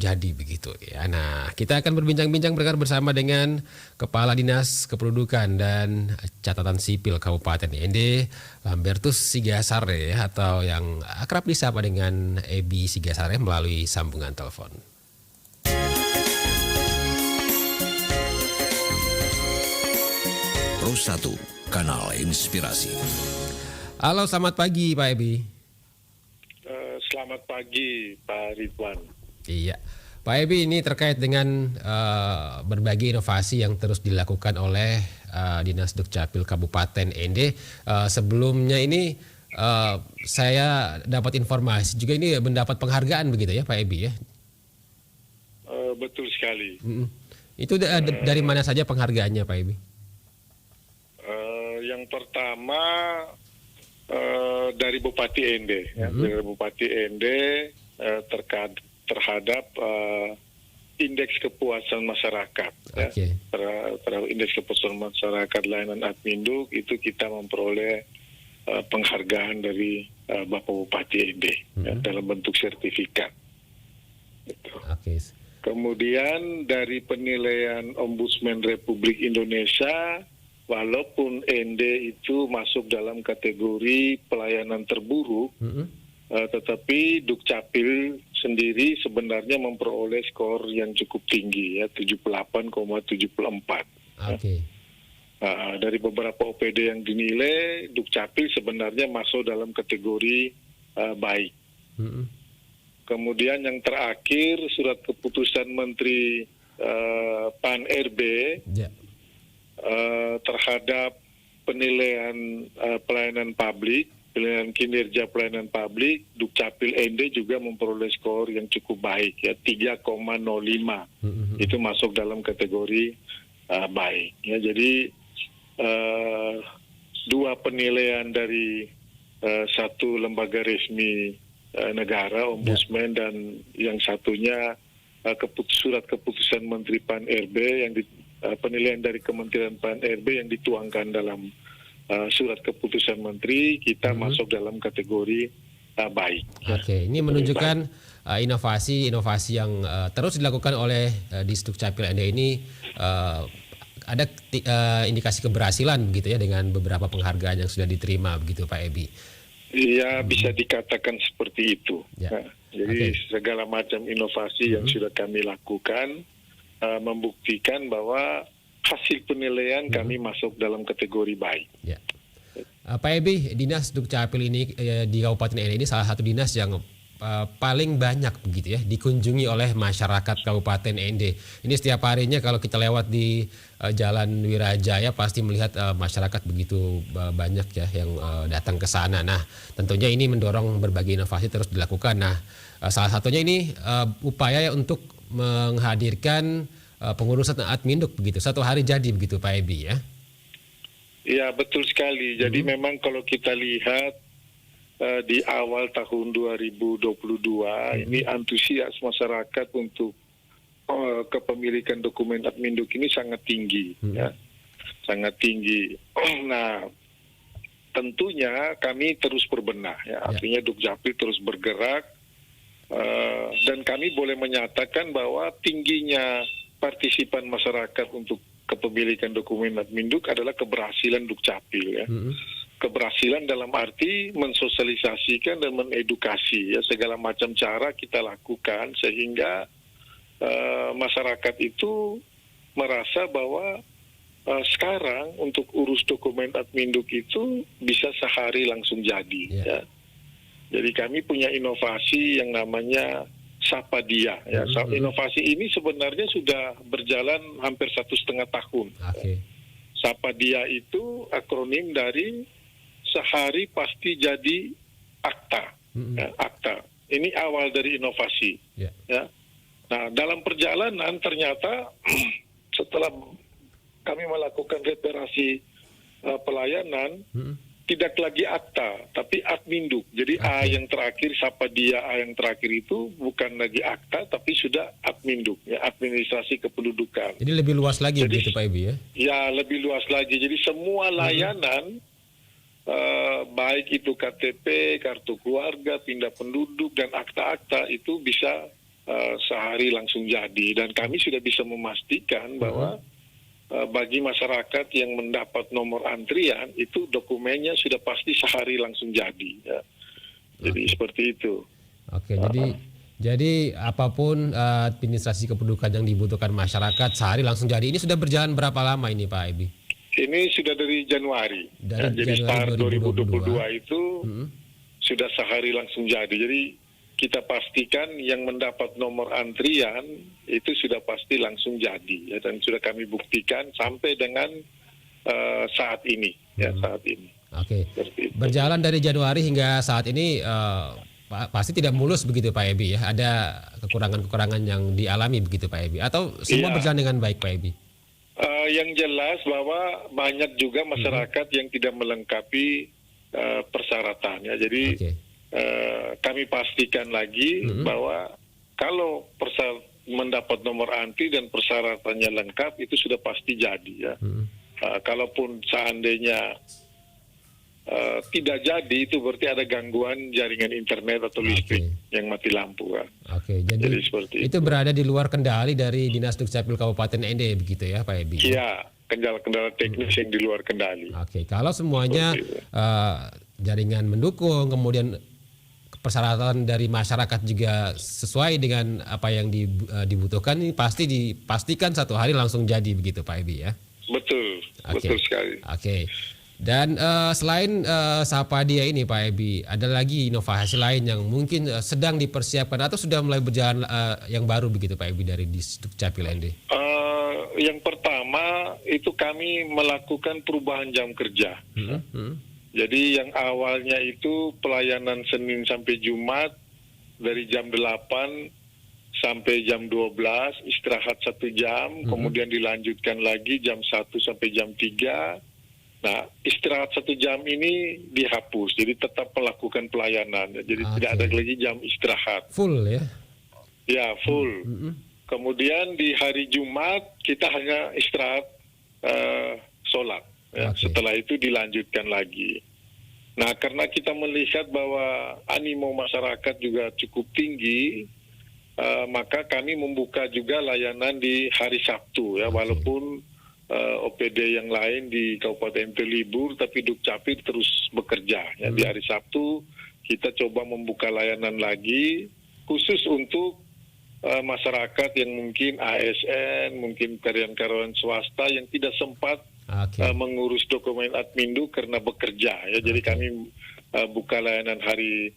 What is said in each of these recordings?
jadi begitu ya. Nah, kita akan berbincang-bincang bersama dengan Kepala Dinas Kependudukan dan Catatan Sipil Kabupaten ND, Lambertus Sigasare ya, atau yang akrab disapa dengan Ebi Sigasare melalui sambungan telepon. Pro 1, Kanal Inspirasi. Halo, selamat pagi Pak Ebi. Selamat pagi Pak Ridwan. Iya, Pak Ebi, ini terkait dengan berbagai inovasi yang terus dilakukan oleh Dinas Dukcapil Kabupaten ND. Sebelumnya ini saya dapat informasi juga ini mendapat penghargaan begitu ya Pak Ebi ya? Betul sekali. Itu dari mana saja penghargaannya Pak Ebi? Yang pertama dari Bupati ND, dari Bupati ND terhadap indeks kepuasan masyarakat. Okay. Terhadap indeks kepuasan masyarakat layanan Adminduk itu kita memperoleh penghargaan dari Bapak Bupati ND dalam bentuk sertifikat. Gitu. Okay. Kemudian dari penilaian Ombudsman Republik Indonesia, walaupun ND itu masuk dalam kategori pelayanan terburuk, tetapi Dukcapil sendiri sebenarnya memperoleh skor yang cukup tinggi ya, 78,74. Okay. Dari beberapa OPD yang dinilai, Dukcapil sebenarnya masuk dalam kategori baik. Kemudian yang terakhir surat keputusan Menteri PAN RB terhadap penilaian pelayanan publik, penilaian kinerja pelayanan publik, Dukcapil ND juga memperoleh skor yang cukup baik ya, 3,05. Itu masuk dalam kategori baik ya. Jadi dua penilaian dari satu lembaga resmi negara, Ombudsman, dan yang satunya surat keputusan Menteri PAN RB yang penilaian dari Kementerian PAN RB yang dituangkan dalam surat keputusan Menteri, kita masuk dalam kategori baik. Oke, ini menunjukkan inovasi-inovasi yang terus dilakukan oleh Dukcapil ND ini ada indikasi keberhasilan begitu ya dengan beberapa penghargaan yang sudah diterima begitu Pak Ebi. Iya, bisa dikatakan seperti itu. Ya. Jadi segala macam inovasi yang sudah kami lakukan membuktikan bahwa hasil penilaian kami masuk dalam kategori baik. Ya. Pak Ebi, Dinas Dukcapil ini di Kabupaten ND ini salah satu dinas yang paling banyak begitu ya dikunjungi oleh masyarakat Kabupaten ND. Ini setiap harinya kalau kita lewat di Jalan Wirajaya pasti melihat masyarakat begitu banyak ya yang datang ke sana. Nah, tentunya ini mendorong berbagai inovasi terus dilakukan. Nah, salah satunya ini upaya untuk menghadirkan pengurusan Adminduk begitu. Satu hari jadi begitu Pak Ebi ya. Iya, betul sekali. Jadi memang kalau kita lihat di awal tahun 2022 ini antusias masyarakat untuk kepemilikan dokumen Adminduk ini sangat tinggi ya. Sangat tinggi. Nah, tentunya kami terus berbenah ya. Artinya Dukcapil terus bergerak dan kami boleh menyatakan bahwa tingginya partisipan masyarakat untuk kepemilikan dokumen Adminduk adalah keberhasilan Dukcapil ya. Keberhasilan dalam arti mensosialisasikan dan mengedukasi ya, segala macam cara kita lakukan sehingga masyarakat itu merasa bahwa sekarang untuk urus dokumen Adminduk itu bisa sehari langsung jadi ya. Jadi kami punya inovasi yang namanya Sapadia ya. Inovasi ini sebenarnya sudah berjalan hampir 1,5 tahun. Sapadia itu akronim dari sehari pasti jadi akta. Ya, akta. Ini awal dari inovasi. Ya. Nah, dalam perjalanan ternyata setelah kami melakukan reparasi pelayanan, tidak lagi akta, tapi Adminduk. Jadi A yang terakhir, Sapadia A yang terakhir itu bukan lagi akta, tapi sudah Adminduk, ya, administrasi kependudukan. Jadi lebih luas lagi begitu Pak Ebi ya? Ya, lebih luas lagi. Jadi semua layanan, baik itu KTP, kartu keluarga, pindah penduduk, dan akta-akta itu bisa sehari langsung jadi, dan kami sudah bisa memastikan bahwa bagi masyarakat yang mendapat nomor antrian itu dokumennya sudah pasti sehari langsung jadi. Ya. Jadi seperti itu. Oke, jadi apapun administrasi kependudukan yang dibutuhkan masyarakat sehari langsung jadi. Ini sudah berjalan berapa lama ini Pak Ebi? Ini sudah dari Januari. Jadi start 2022 itu sudah sehari langsung jadi. Jadi kita pastikan yang mendapat nomor antrian itu sudah pasti langsung jadi, ya, dan sudah kami buktikan sampai dengan saat ini, ya, saat ini. Oke. Berjalan dari Januari hingga saat ini pasti tidak mulus begitu Pak Ebi ya. Ada kekurangan-kekurangan yang dialami begitu Pak Ebi, atau semua berjalan dengan baik Pak Ebi? Yang jelas bahwa banyak juga masyarakat yang tidak melengkapi persyaratan, ya. Jadi kami pastikan lagi bahwa kalau mendapat nomor anti dan persyaratannya lengkap itu sudah pasti jadi, ya. Kalaupun seandainya tidak jadi, itu berarti ada gangguan jaringan internet atau listrik yang mati lampu, ya. Jadi seperti itu berada di luar kendali dari Dinas Dukcapil Kabupaten Ende begitu ya Pak Ebi? Iya, kendala-kendala teknis yang di luar kendali. Kalau semuanya jaringan mendukung, kemudian persyaratan dari masyarakat juga sesuai dengan apa yang dibutuhkan, ini pasti dipastikan satu hari langsung jadi begitu Pak Ebi ya? Betul, betul sekali. Dan selain Sahapadia ini Pak Ebi, ada lagi inovasi lain yang mungkin sedang dipersiapkan atau sudah mulai berjalan yang baru begitu Pak Ebi dari Dukcapil ND? Yang pertama itu kami melakukan perubahan jam kerja. Jadi yang awalnya itu pelayanan Senin sampai Jumat dari jam 8 sampai jam 12, istirahat 1 jam, kemudian dilanjutkan lagi jam 1 sampai jam 3. Nah, istirahat 1 jam ini dihapus, jadi tetap melakukan pelayanan. Jadi tidak ada lagi jam istirahat. Full ya? Ya, full. Kemudian di hari Jumat kita hanya istirahat sholat. Ya, setelah itu dilanjutkan lagi. Nah, karena kita melihat bahwa animo masyarakat juga cukup tinggi, maka kami membuka juga layanan di hari Sabtu, ya, walaupun OPD yang lain di Kabupaten Ente libur, tapi Dukcapil terus bekerja. Ya, di hari Sabtu kita coba membuka layanan lagi khusus untuk masyarakat yang mungkin ASN, mungkin karyawan-karyawan swasta yang tidak sempat mengurus dokumen Admindu karena bekerja, ya. Jadi kami buka layanan hari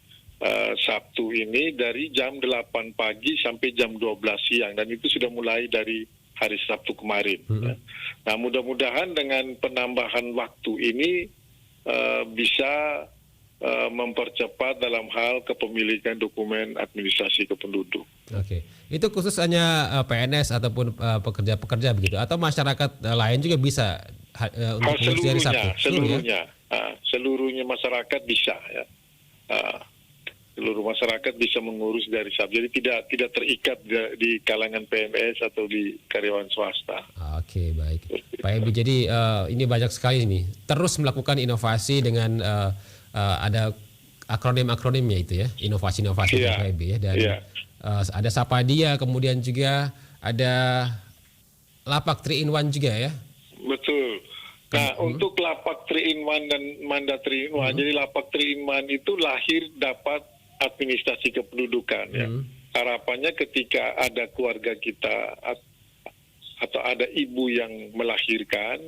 Sabtu ini dari jam 8 pagi sampai jam 12 siang, dan itu sudah mulai dari hari Sabtu kemarin. Ya. Nah, mudah-mudahan dengan penambahan waktu ini bisa mempercepat dalam hal kepemilikan dokumen administrasi kependuduk. Itu khusus hanya PNS ataupun pekerja-pekerja begitu, atau masyarakat lain juga bisa untuk mengurus dari Sabtu? Seluruhnya masyarakat bisa, ya. Seluruh masyarakat bisa mengurus dari Sabtu. Jadi tidak terikat di kalangan PNS atau di karyawan swasta. Baik. Pak Ebi, jadi ini banyak sekali nih. Terus melakukan inovasi dengan ada akronim-akronimnya itu ya, inovasi-inovasi Pak Ebi ya. Dari ada Sahapadia, kemudian juga ada lapak 3-in-1 juga ya. Betul. Nah, untuk lapak 3-in-1 dan Manda 3-in-1, jadi lapak 3-in-1 itu lahir dapat administrasi kependudukan, ya. Harapannya ketika ada keluarga kita atau ada ibu yang melahirkan,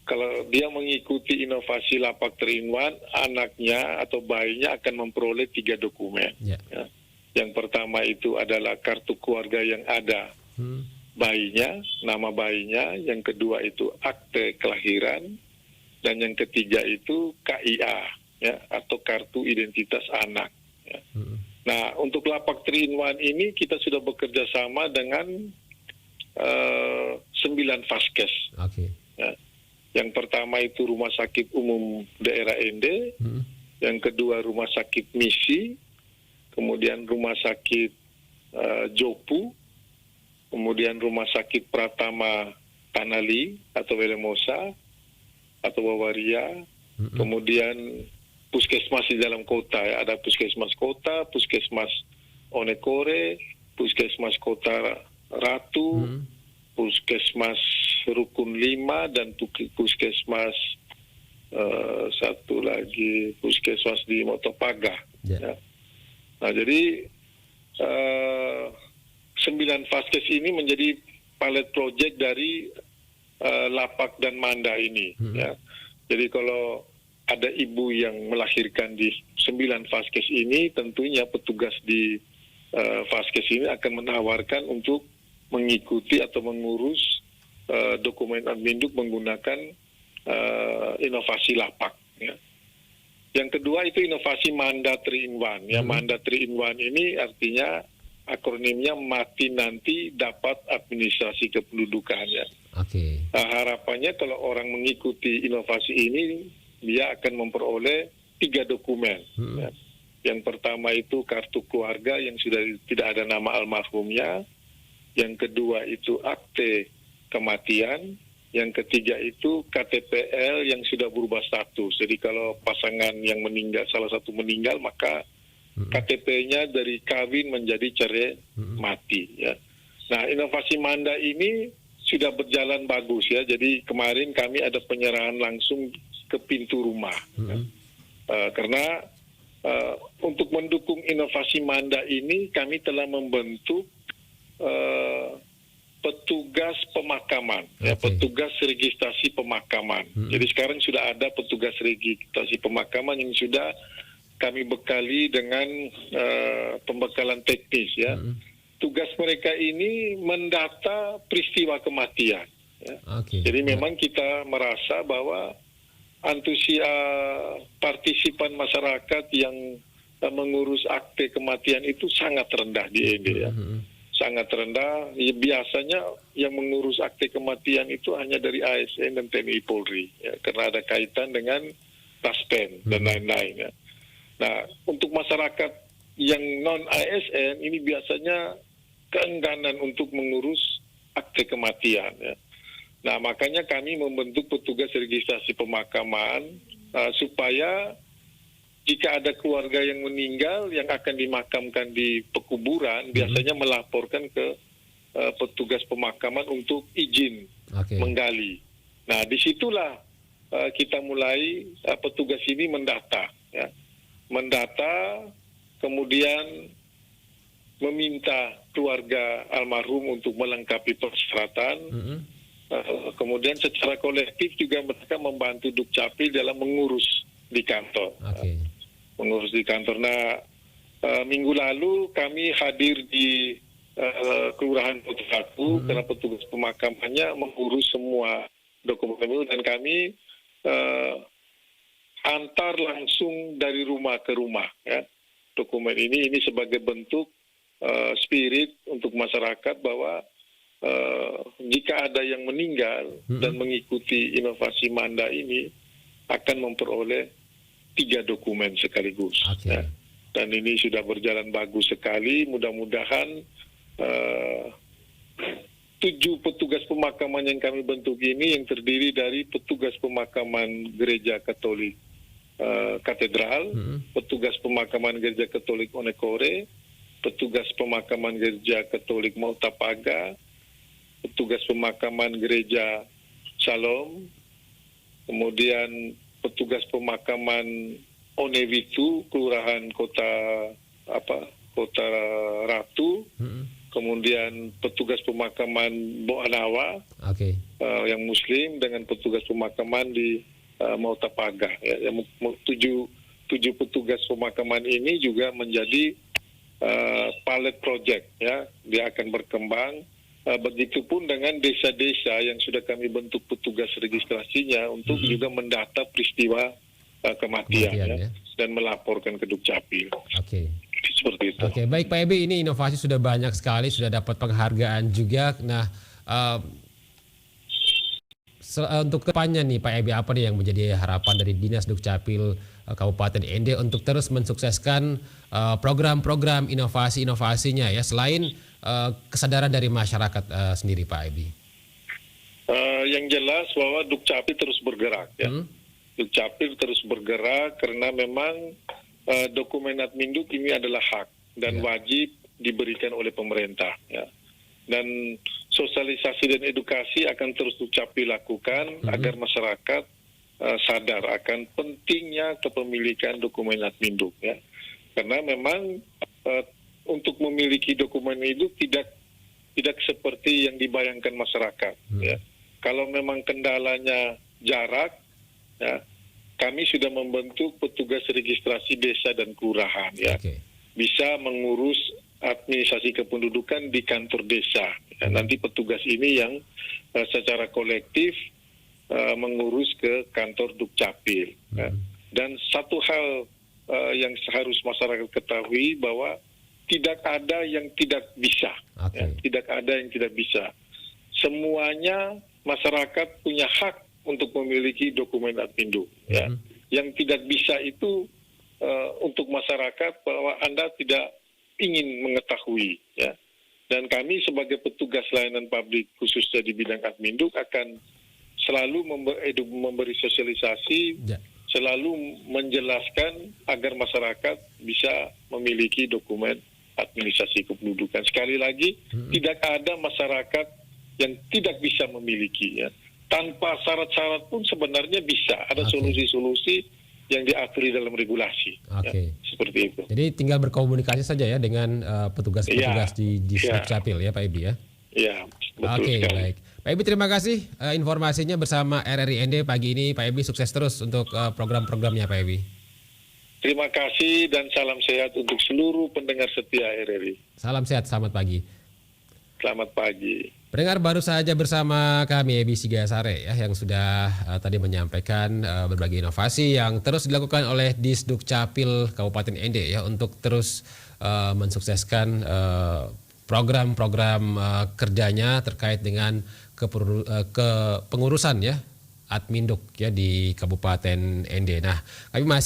kalau dia mengikuti inovasi lapak 3-in-1, anaknya atau bayinya akan memperoleh 3 dokumen. Ya. Yang pertama itu adalah kartu keluarga yang ada bayinya, nama bayinya. Yang kedua itu akte kelahiran, dan yang ketiga itu KIA, ya, atau kartu identitas anak. Ya. Nah, untuk lapak 3-in-1 ini kita sudah bekerja sama dengan 9 Vaskes. Ya. Yang pertama itu Rumah Sakit Umum Daerah Ende, yang kedua Rumah Sakit Misi, kemudian Rumah Sakit Jopu, kemudian Rumah Sakit Pratama Tanali atau Welemosa atau Wawaria, kemudian puskesmas di dalam kota, ya. Ada puskesmas kota, puskesmas Onekore, Puskesmas Kota Ratu, Puskesmas Rukun 5, dan Puskesmas satu lagi Puskesmas di Motopaga. Ya. Nah, jadi 9 Vaskes ini menjadi pilot project dari Lapak dan Manda ini. Ya. Jadi kalau ada ibu yang melahirkan di 9 Vaskes ini, tentunya petugas di Vaskes ini akan menawarkan untuk mengikuti atau mengurus dokumen adminduk menggunakan inovasi Lapak. Ya. Yang kedua itu inovasi Manda 3-in-1. Ya, Manda 3-in-1 ini artinya akronimnya mati nanti dapat administrasi kependudukan. Ya. Harapannya kalau orang mengikuti inovasi ini, dia akan memperoleh 3 dokumen. Ya. Yang pertama itu kartu keluarga yang sudah tidak ada nama almarhumnya. Yang kedua itu akte kematian. Yang ketiga itu KTPL yang sudah berubah status. Jadi kalau pasangan yang meninggal, salah satu meninggal, maka KTP-nya dari kawin menjadi cerai mati. Ya. Nah, inovasi Manda ini sudah berjalan bagus ya. Jadi kemarin kami ada penyerahan langsung ke pintu rumah. Ya. Karena untuk mendukung inovasi Manda ini kami telah membentuk petugas pemakaman, ya, petugas registrasi pemakaman. Jadi sekarang sudah ada petugas registrasi pemakaman yang sudah kami bekali dengan pembekalan teknis. Ya. Tugas mereka ini mendata peristiwa kematian. Ya. Jadi memang kita merasa bahwa antusias partisipan masyarakat yang mengurus akte kematian itu sangat rendah di END. Ya. Sangat rendah. Ya, biasanya yang mengurus akte kematian itu hanya dari ASN dan TNI Polri, ya, karena ada kaitan dengan Taspen dan lain-lain. Ya. Nah, untuk masyarakat yang non ASN ini biasanya keengganan untuk mengurus akte kematian. Ya. Nah, makanya kami membentuk petugas registrasi pemakaman supaya jika ada keluarga yang meninggal yang akan dimakamkan di pekuburan, biasanya melaporkan ke petugas pemakaman untuk izin menggali. Nah, disitulah kita mulai petugas ini mendata. Ya. Mendata, kemudian meminta keluarga almarhum untuk melengkapi persyaratan. Kemudian secara kolektif juga mereka membantu Dukcapil dalam mengurus di kantor. Mengurus di kantor. Nah, minggu lalu kami hadir di Kelurahan Kota Ratu karena petugas pemakamannya mengurus semua dokumen itu, dan kami antar langsung dari rumah ke rumah. Ya. Dokumen ini sebagai bentuk spirit untuk masyarakat bahwa jika ada yang meninggal dan mengikuti inovasi Manda ini akan memperoleh 3 dokumen sekaligus. Ya. Dan ini sudah berjalan bagus sekali. Mudah-mudahan 7 petugas pemakaman yang kami bentuk ini yang terdiri dari petugas pemakaman Gereja Katolik Katedral, petugas pemakaman Gereja Katolik Onekore, petugas pemakaman Gereja Katolik Motapaga, petugas pemakaman Gereja Shalom, kemudian petugas pemakaman Onewitu, Kelurahan Kota Ratu, kemudian petugas pemakaman Boanawa yang Muslim, dengan petugas pemakaman di Motapaga. Ya, 7 petugas pemakaman ini juga menjadi pilot project. Ya, dia akan berkembang. Begitupun dengan desa-desa yang sudah kami bentuk petugas registrasinya untuk juga mendata peristiwa kematian ya, dan melaporkan ke Dukcapil. Seperti itu. Baik Pak Ebi, ini inovasi sudah banyak sekali, sudah dapat penghargaan juga. Nah, untuk kedepannya nih Pak Ebi, apa nih yang menjadi harapan dari Dinas Dukcapil Kabupaten ND untuk terus mensukseskan program-program inovasi-inovasinya ya, selain kesadaran dari masyarakat sendiri Pak Ebi? Yang jelas bahwa Dukcapil terus bergerak ya. Dukcapil terus bergerak karena memang dokumen adminduk ini adalah hak dan wajib diberikan oleh pemerintah. Ya. Dan sosialisasi dan edukasi akan terus Dukcapil lakukan agar masyarakat sadar akan pentingnya kepemilikan dokumen Adminduk. Ya. Karena memang untuk memiliki dokumen itu tidak seperti yang dibayangkan masyarakat. Ya. Kalau memang kendalanya jarak, ya, kami sudah membentuk petugas registrasi desa dan kelurahan, ya, bisa mengurus administrasi kependudukan di kantor desa. Ya, nanti petugas ini yang secara kolektif mengurus ke kantor Dukcapil. Ya. Dan satu hal yang harus masyarakat ketahui bahwa tidak ada yang tidak bisa, ya, tidak ada yang tidak bisa. Semuanya masyarakat punya hak untuk memiliki dokumen Adminduk. Ya. Yang tidak bisa itu untuk masyarakat bahwa Anda tidak ingin mengetahui. Ya. Dan kami sebagai petugas layanan publik khususnya di bidang Adminduk akan selalu memberi sosialisasi, selalu menjelaskan agar masyarakat bisa memiliki dokumen administrasi kependudukan. Sekali lagi, tidak ada masyarakat yang tidak bisa memiliki. Ya. Tanpa syarat-syarat pun sebenarnya bisa. Ada solusi-solusi yang diatur di dalam regulasi. Ya, seperti itu. Jadi tinggal berkomunikasi saja ya dengan petugas-petugas di Dukcapil ya Pak Ebi ya? Iya, betul sekali. Baik. Pak Ebi terima kasih informasinya bersama RRI ND pagi ini. Pak Ebi sukses terus untuk program-programnya Pak Ebi. Terima kasih dan salam sehat untuk seluruh pendengar setia RRI. Salam sehat, selamat pagi. Selamat pagi. Pendengar baru saja bersama kami Ebi Sigasare ya yang sudah tadi menyampaikan berbagai inovasi yang terus dilakukan oleh Disdukcapil Kabupaten ND ya untuk terus mensukseskan program-program kerjanya terkait dengan kepengurusan ya Adminduk ya di Kabupaten ND. Nah, kami masih